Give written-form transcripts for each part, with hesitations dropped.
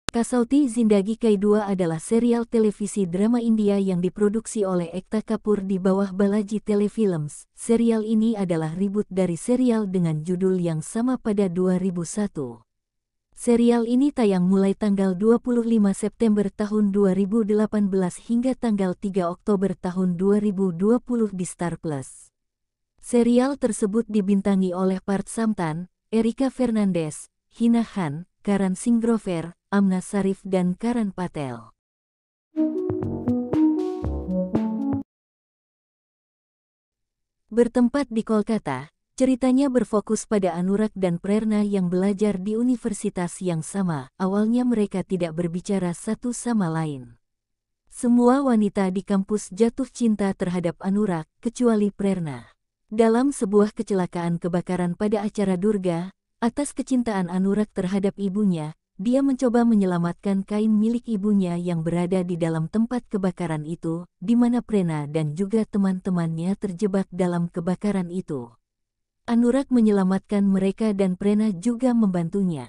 Kasauti Zindagi Kai 2 adalah serial televisi drama India yang diproduksi oleh Ekta Kapoor di bawah Balaji Telefilms. Serial ini adalah reboot dari serial dengan judul yang sama pada 2001. Serial ini tayang mulai tanggal 25 September tahun 2018 hingga tanggal 3 Oktober tahun 2020 di Star Plus. Serial tersebut dibintangi oleh Parth Samtan, Erika Fernandez, Hina Khan, Karan Singh Grover, Amna Sarif dan Karan Patel. Bertempat di Kolkata, ceritanya berfokus pada Anurag dan Prerna yang belajar di universitas yang sama. Awalnya mereka tidak berbicara satu sama lain. Semua wanita di kampus jatuh cinta terhadap Anurag, kecuali Prerna. Dalam sebuah kecelakaan kebakaran pada acara Durga, atas kecintaan Anurag terhadap ibunya, dia mencoba menyelamatkan kain milik ibunya yang berada di dalam tempat kebakaran itu, di mana Prerna dan juga teman-temannya terjebak dalam kebakaran itu. Anurag menyelamatkan mereka dan Prerna juga membantunya.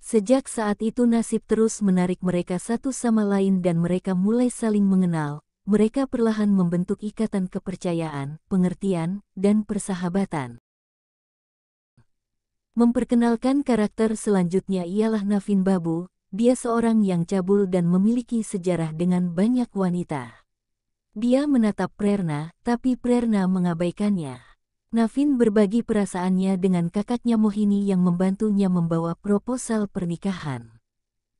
Sejak saat itu nasib terus menarik mereka satu sama lain dan mereka mulai saling mengenal. Mereka perlahan membentuk ikatan kepercayaan, pengertian, dan persahabatan. Memperkenalkan karakter selanjutnya ialah Naveen Babu. Dia seorang yang cabul dan memiliki sejarah dengan banyak wanita. Dia menatap Prerna, tapi Prerna mengabaikannya. Naveen berbagi perasaannya dengan kakaknya Mohini yang membantunya membawa proposal pernikahan.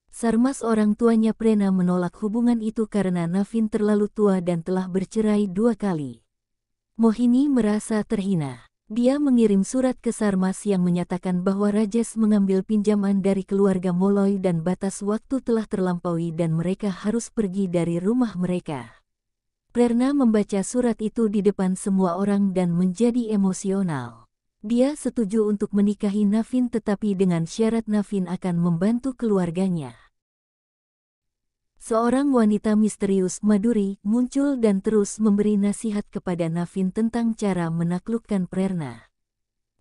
Sarmas orang tuanya Prerna menolak hubungan itu karena Naveen terlalu tua dan telah bercerai 2 kali. Mohini merasa terhina. Dia mengirim surat ke Sarmas yang menyatakan bahwa Rajesh mengambil pinjaman dari keluarga Molloy dan batas waktu telah terlampaui dan mereka harus pergi dari rumah mereka. Prerna membaca surat itu di depan semua orang dan menjadi emosional. Dia setuju untuk menikahi Naveen tetapi dengan syarat Naveen akan membantu keluarganya. Seorang wanita misterius, Madhuri, muncul dan terus memberi nasihat kepada Naveen tentang cara menaklukkan Prerna.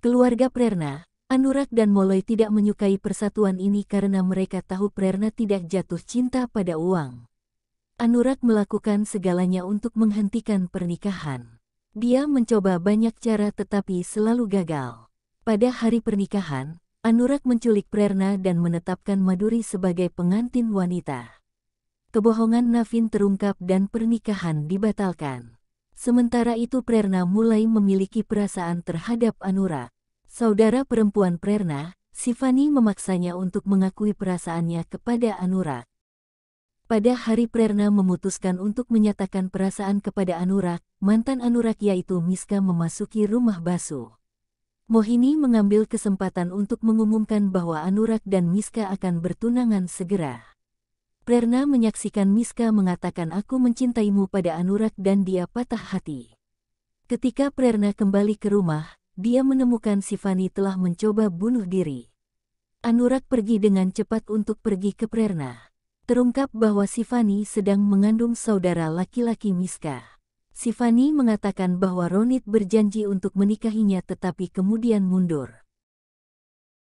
Keluarga Prerna, Anurag dan Molloy tidak menyukai persatuan ini karena mereka tahu Prerna tidak jatuh cinta pada uang. Anurag melakukan segalanya untuk menghentikan pernikahan. Dia mencoba banyak cara tetapi selalu gagal. Pada hari pernikahan, Anurag menculik Prerna dan menetapkan Madhuri sebagai pengantin wanita. Kebohongan Naveen terungkap dan pernikahan dibatalkan. Sementara itu Prerna mulai memiliki perasaan terhadap Anurag. Saudara perempuan Prerna, Shivani memaksanya untuk mengakui perasaannya kepada Anurag. Pada hari Prerna memutuskan untuk menyatakan perasaan kepada Anurag, mantan Anurag yaitu Miska memasuki rumah basuh. Mohini mengambil kesempatan untuk mengumumkan bahwa Anurag dan Miska akan bertunangan segera. Prerna menyaksikan Miska mengatakan aku mencintaimu pada Anurag dan dia patah hati. Ketika Prerna kembali ke rumah, dia menemukan Shivani telah mencoba bunuh diri. Anurag pergi dengan cepat untuk pergi ke Prerna. Terungkap bahwa Shivani sedang mengandung saudara laki-laki Miska. Shivani mengatakan bahwa Ronit berjanji untuk menikahinya tetapi kemudian mundur.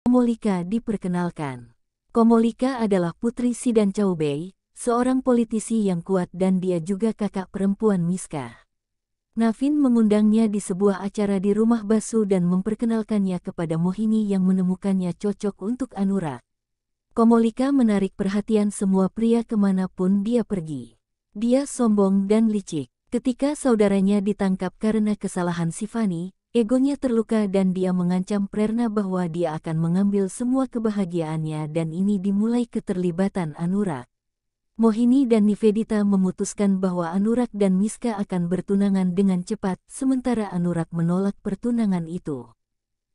Komolika diperkenalkan. Komolika adalah putri Sidan Chaubey, seorang politisi yang kuat dan dia juga kakak perempuan Miska. Naveen mengundangnya di sebuah acara di rumah Basu dan memperkenalkannya kepada Mohini yang menemukannya cocok untuk Anurag. Komolika menarik perhatian semua pria kemanapun dia pergi. Dia sombong dan licik. Ketika saudaranya ditangkap karena kesalahan Shivani, egonya terluka dan dia mengancam Prerna bahwa dia akan mengambil semua kebahagiaannya dan ini dimulai keterlibatan Anurag. Mohini dan Nivedita memutuskan bahwa Anurag dan Miska akan bertunangan dengan cepat, sementara Anurag menolak pertunangan itu.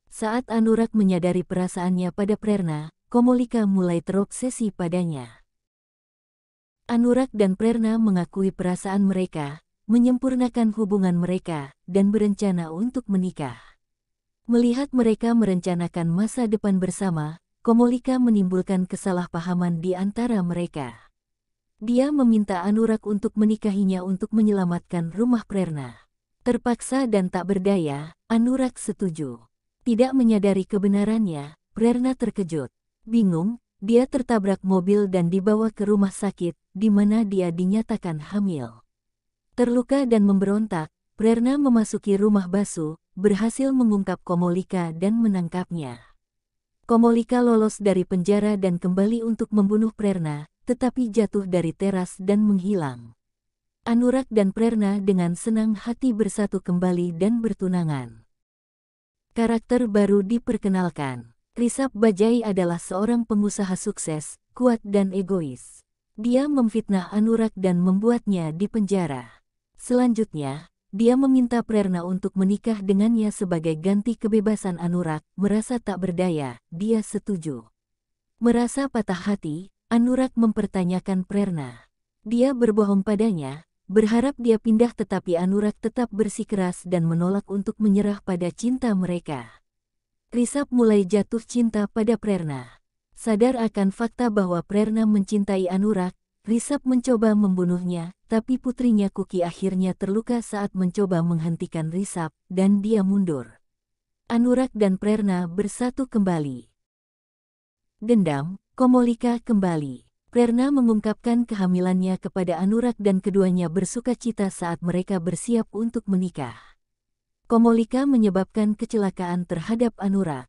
Saat Anurag menyadari perasaannya pada Prerna, Komolika mulai terobsesi padanya. Anurag dan Prerna mengakui perasaan mereka, menyempurnakan hubungan mereka, dan berencana untuk menikah. Melihat mereka merencanakan masa depan bersama, Komolika menimbulkan kesalahpahaman di antara mereka. Dia meminta Anurag untuk menikahinya untuk menyelamatkan rumah Prerna. Terpaksa dan tak berdaya, Anurag setuju. Tidak menyadari kebenarannya, Prerna terkejut. Bingung, dia tertabrak mobil dan dibawa ke rumah sakit, di mana dia dinyatakan hamil. Terluka dan memberontak, Prerna memasuki rumah Basu, berhasil mengungkap Komolika dan menangkapnya. Komolika lolos dari penjara dan kembali untuk membunuh Prerna, tetapi jatuh dari teras dan menghilang. Anurak dan Prerna dengan senang hati bersatu kembali dan bertunangan. Karakter baru diperkenalkan. Rishabh Bajaj adalah seorang pengusaha sukses, kuat dan egois. Dia memfitnah Anurak dan membuatnya dipenjara. Selanjutnya, dia meminta Prerna untuk menikah dengannya sebagai ganti kebebasan Anurak. Merasa tak berdaya, dia setuju. Merasa patah hati, Anurak mempertanyakan Prerna. Dia berbohong padanya, berharap dia pindah, tetapi Anurak tetap bersikeras dan menolak untuk menyerah pada cinta mereka. Rishabh mulai jatuh cinta pada Prerna. Sadar akan fakta bahwa Prerna mencintai Anurak, Rishabh mencoba membunuhnya, tapi putrinya Kuki akhirnya terluka saat mencoba menghentikan Rishabh, dan dia mundur. Anurak dan Prerna bersatu kembali. Dendam, Komolika kembali. Prerna mengungkapkan kehamilannya kepada Anurak dan keduanya bersukacita saat mereka bersiap untuk menikah. Komolika menyebabkan kecelakaan terhadap Anurak.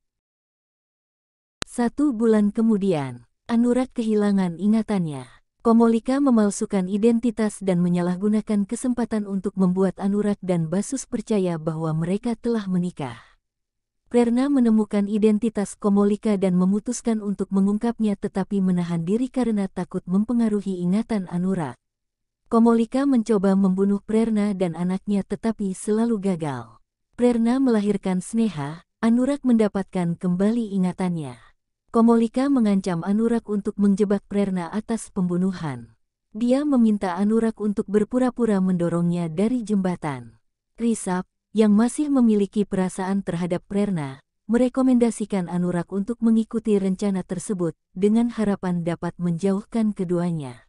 1 bulan kemudian, Anurak kehilangan ingatannya. Komolika memalsukan identitas dan menyalahgunakan kesempatan untuk membuat Anurak dan Basus percaya bahwa mereka telah menikah. Prerna menemukan identitas Komolika dan memutuskan untuk mengungkapnya, tetapi menahan diri karena takut mempengaruhi ingatan Anurak. Komolika mencoba membunuh Prerna dan anaknya tetapi selalu gagal. Prerna melahirkan Sneha, Anurak mendapatkan kembali ingatannya. Komolika mengancam Anurak untuk menjebak Prerna atas pembunuhan. Dia meminta Anurak untuk berpura-pura mendorongnya dari jembatan. Rishabh, yang masih memiliki perasaan terhadap Prerna, merekomendasikan Anurak untuk mengikuti rencana tersebut dengan harapan dapat menjauhkan keduanya.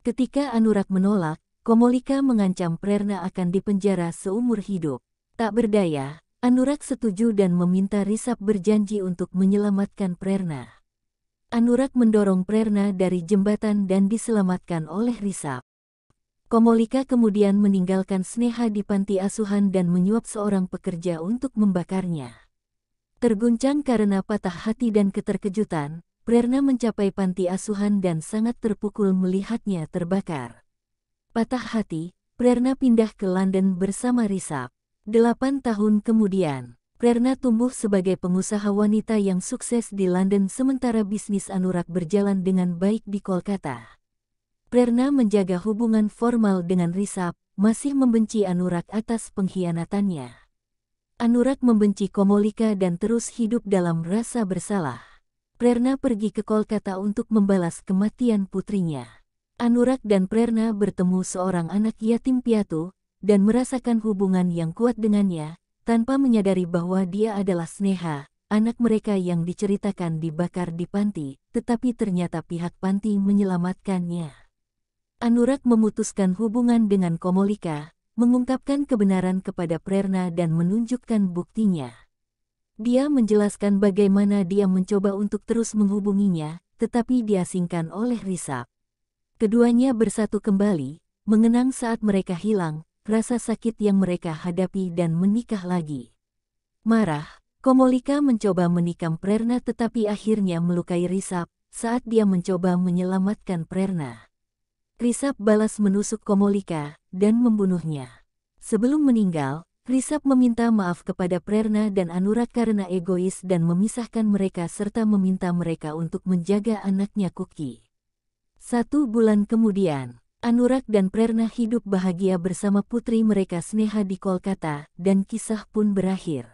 Ketika Anurak menolak, Komolika mengancam Prerna akan dipenjara seumur hidup. Tak berdaya, Anurak setuju dan meminta Rishabh berjanji untuk menyelamatkan Prerna. Anurak mendorong Prerna dari jembatan dan diselamatkan oleh Rishabh. Komolika kemudian meninggalkan Sneha di panti asuhan dan menyuap seorang pekerja untuk membakarnya. Terguncang karena patah hati dan keterkejutan, Prerna mencapai panti asuhan dan sangat terpukul melihatnya terbakar. Patah hati, Prerna pindah ke London bersama Rishabh. 8 tahun kemudian, Prerna tumbuh sebagai pengusaha wanita yang sukses di London sementara bisnis Anurak berjalan dengan baik di Kolkata. Prerna menjaga hubungan formal dengan Rishabh, masih membenci Anurak atas pengkhianatannya. Anurak membenci Komolika dan terus hidup dalam rasa bersalah. Prerna pergi ke Kolkata untuk membalas kematian putrinya. Anurak dan Prerna bertemu seorang anak yatim piatu, dan merasakan hubungan yang kuat dengannya, tanpa menyadari bahwa dia adalah Sneha, anak mereka yang diceritakan dibakar di panti, tetapi ternyata pihak panti menyelamatkannya. Anurak memutuskan hubungan dengan Komolika, mengungkapkan kebenaran kepada Prerna dan menunjukkan buktinya. Dia menjelaskan bagaimana dia mencoba untuk terus menghubunginya, tetapi diasingkan oleh Rishabh. Keduanya bersatu kembali, mengenang saat mereka hilang, rasa sakit yang mereka hadapi dan menikah lagi. Marah, Komolika mencoba menikam Prerna tetapi akhirnya melukai Rishabh saat dia mencoba menyelamatkan Prerna. Rishabh balas menusuk Komolika dan membunuhnya. Sebelum meninggal, Rishabh meminta maaf kepada Prerna dan Anurak karena egois dan memisahkan mereka serta meminta mereka untuk menjaga anaknya Kuki. 1 bulan kemudian, Anurak dan Prerna hidup bahagia bersama putri mereka Sneha di Kolkata, dan kisah pun berakhir.